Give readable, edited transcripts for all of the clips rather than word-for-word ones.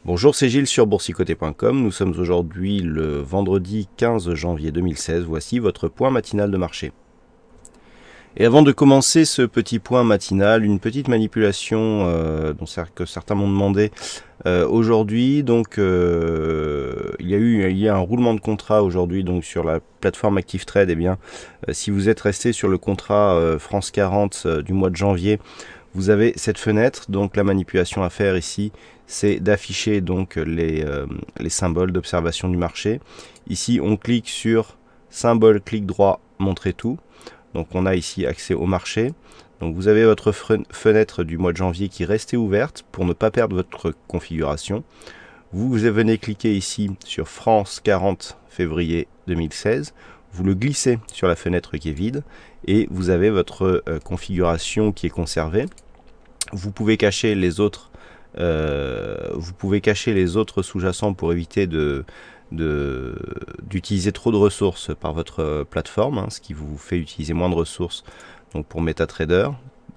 Bonjour, c'est Gilles sur boursicoté.com. Nous sommes aujourd'hui le vendredi 15 janvier 2016. Voici votre point matinal de marché. Et avant de commencer ce petit point matinal, une petite manipulation que certains m'ont demandé aujourd'hui. Donc, il y a un roulement de contrat aujourd'hui donc sur la plateforme ActiveTrade. Eh bien, si vous êtes resté sur le contrat France 40 du mois de janvier, vous avez cette fenêtre. Donc, la manipulation à faire ici, c'est d'afficher donc les symboles d'observation du marché. Ici, on clique sur symbole, clic droit, montrer tout. Donc on a ici accès au marché. Donc vous avez votre fenêtre du mois de janvier qui restait ouverte pour ne pas perdre votre configuration. Vous venez cliquer ici sur France 40 février 2016. Vous le glissez sur la fenêtre qui est vide et vous avez votre configuration qui est conservée. Vous pouvez cacher les autres sous-jacents pour éviter d'utiliser trop de ressources par votre plateforme, ce qui vous fait utiliser moins de ressources donc pour MetaTrader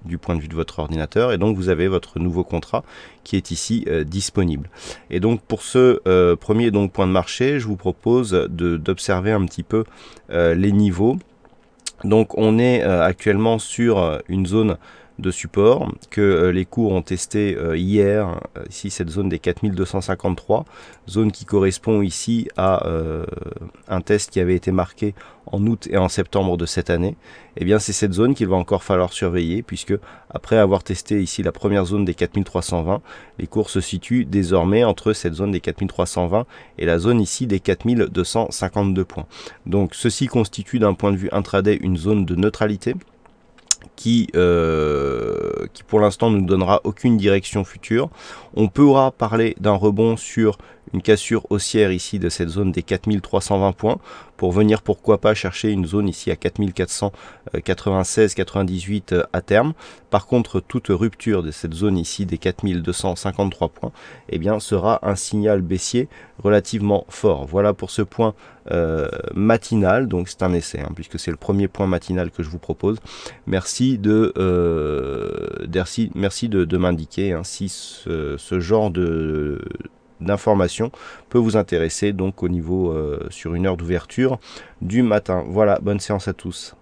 du point de vue de votre ordinateur. Et donc vous avez votre nouveau contrat qui est ici disponible. Et donc pour ce premier point de marché, je vous propose d'observer un petit peu les niveaux. Donc on est actuellement sur une zone de support que les cours ont testé hier, ici cette zone des 4253, zone qui correspond ici à un test qui avait été marqué en août et en septembre de cette année. Et bien c'est cette zone qu'il va encore falloir surveiller, puisque après avoir testé ici la première zone des 4320, les cours se situent désormais entre cette zone des 4320 et la zone ici des 4252 points. Donc ceci constitue d'un point de vue intraday une zone de neutralité qui pour l'instant ne nous donnera aucune direction future. On pourra parler d'un rebond sur une cassure haussière ici de cette zone des 4320 points pour venir pourquoi pas chercher une zone ici à 4496-98 à terme. Par contre, toute rupture de cette zone ici des 4253 points eh bien, sera un signal baissier relativement fort. Voilà pour ce point matinal, donc c'est un essai puisque c'est le premier point matinal que je vous propose. Merci de m'indiquer si ce genre d'information peut vous intéresser donc au niveau sur une heure d'ouverture du matin. Voilà, bonne séance à tous.